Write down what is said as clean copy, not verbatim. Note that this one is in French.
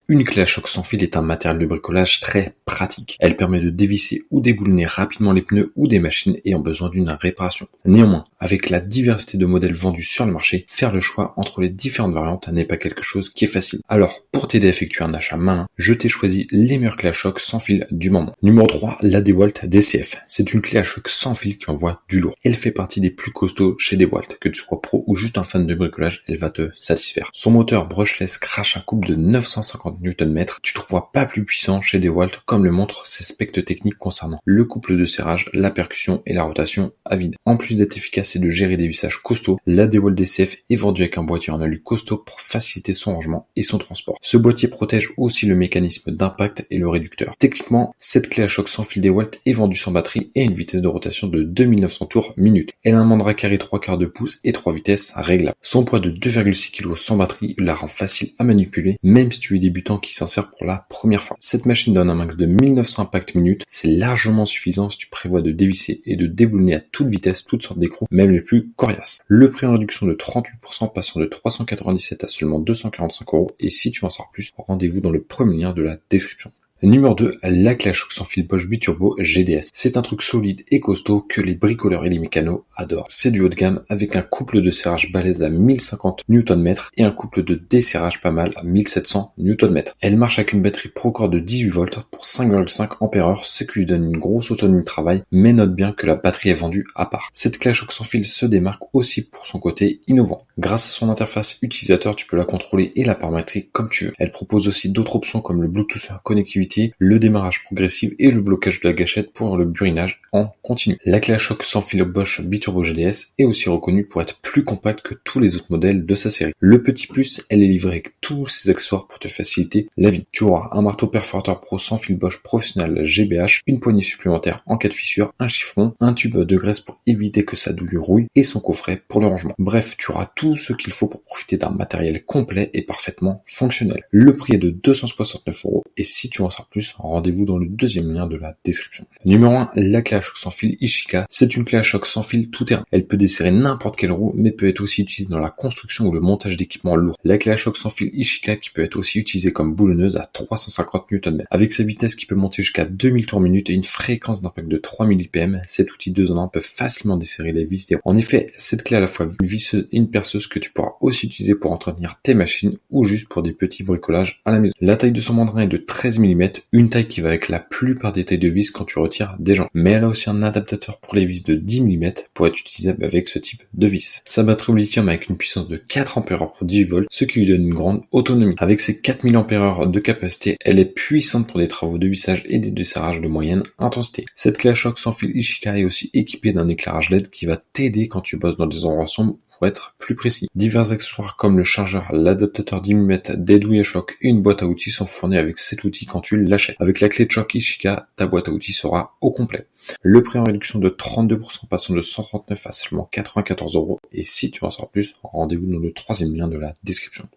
Une clé à choc sans fil est un matériel de bricolage très pratique. Elle permet de dévisser ou déboulonner rapidement les pneus ou des machines ayant besoin d'une réparation. Néanmoins, avec la diversité de modèles vendus sur le marché, faire le choix entre les différentes variantes n'est pas quelque chose qui est facile. Alors, pour t'aider à effectuer un achat malin, je t'ai choisi les meilleures clés à choc sans fil du moment. Numéro 3, la DeWalt DCF. C'est une clé à choc sans fil qui envoie du lourd. Elle fait partie des plus costauds chez DeWalt. Que tu sois pro ou juste un fan de bricolage, elle va te satisfaire. Son moteur brushless crache un couple de 950 Nm. Tu trouveras pas plus puissant chez DeWalt, comme le montrent ses specs techniques concernant le couple de serrage, la percussion et la rotation à vide. En plus d'être efficace et de gérer des vissages costauds, la DeWalt DCF est vendue avec un boîtier en alu costaud pour faciliter son rangement et son transport. Ce boîtier protège aussi le mécanisme d'impact et le réducteur. Techniquement, cette clé à choc sans fil DeWalt est vendue sans batterie et a une vitesse de rotation de 2900 tours minute. Elle a un mandrin carré 3/4 de pouce et 3 vitesses réglables. Son poids de 2,6 kg sans batterie la rend facile à manipuler, même si tu es débutant qui s'en sert pour la première fois. Cette machine donne un max de 1900 impacts minute, c'est largement suffisant si tu prévois de dévisser et de déboulonner à toute vitesse toutes sortes d'écrous, même les plus coriaces. Le prix en réduction de 38% passant de 397 à seulement 245 €, et si tu veux en savoir plus, rendez-vous dans le premier lien de la description. Numéro 2, la clé à choc sans fil Bosch Biturbo GDS. C'est un truc solide et costaud que les bricoleurs et les mécanos adorent. C'est du haut de gamme avec un couple de serrage balèze à 1050 Nm et un couple de desserrage pas mal à 1700 Nm. Elle marche avec une batterie Procore de 18 volts pour 5,5 Ah, ce qui lui donne une grosse autonomie de travail, mais note bien que la batterie est vendue à part. Cette clé à choc sans fil se démarque aussi pour son côté innovant. Grâce à son interface utilisateur, tu peux la contrôler et la paramétrer comme tu veux. Elle propose aussi d'autres options comme le Bluetooth connectivité, le démarrage progressif et le blocage de la gâchette pour le burinage en continu. La clé à choc sans fil Bosch Biturbo GDS est aussi reconnue pour être plus compacte que tous les autres modèles de sa série. Le petit plus, elle est livrée avec tous ses accessoires pour te faciliter la vie. Tu auras un marteau perforateur pro sans fil Bosch professionnel GBH, une poignée supplémentaire en cas de fissure, un chiffon, un tube de graisse pour éviter que sa douille rouille et son coffret pour le rangement. Bref, tu auras tout ce qu'il faut pour profiter d'un matériel complet et parfaitement fonctionnel. Le prix est de 269 € et si tu en sais plus, rendez-vous dans le deuxième lien de la description. Numéro 1, la clé à choc sans fil Ishika. C'est une clé à choc sans fil tout terrain. Elle peut desserrer n'importe quelle roue, mais peut être aussi utilisée dans la construction ou le montage d'équipements lourds. La clé à choc sans fil Ishika qui peut être aussi utilisée comme boulonneuse à 350 Nm. Avec sa vitesse qui peut monter jusqu'à 2000 tours minute et une fréquence d'impact de 3000 IPM, cet outil 2 en 1 peut facilement desserrer les vis des roues. En effet, cette clé a à la fois une visseuse et une perceuse que tu pourras aussi utiliser pour entretenir tes machines ou juste pour des petits bricolages à la maison. La taille de son mandrin est de 13 mm, une taille qui va avec la plupart des tailles de vis quand tu retires des jambes. Mais elle a aussi un adaptateur pour les vis de 10 mm pour être utilisable avec ce type de vis. Sa batterie au lithium avec une puissance de 4 Ah pour 18 volts, ce qui lui donne une grande autonomie. Avec ses 4000 Ah de capacité, elle est puissante pour des travaux de vissage et des desserrages de moyenne intensité. Cette clé à choc sans fil Ishika est aussi équipée d'un éclairage LED qui va t'aider quand tu bosses dans des endroits sombres pour être plus précis. Divers accessoires comme le chargeur, l'adaptateur 10 mm, des douilles à choc et une boîte à outils sont fournis avec cet outil quand tu l'achètes. Avec la clé de choc Ishika, ta boîte à outils sera au complet. Le prix en réduction de 32% passant de 139 à seulement 94 € et si tu veux en savoir plus, rendez-vous dans le troisième lien de la description.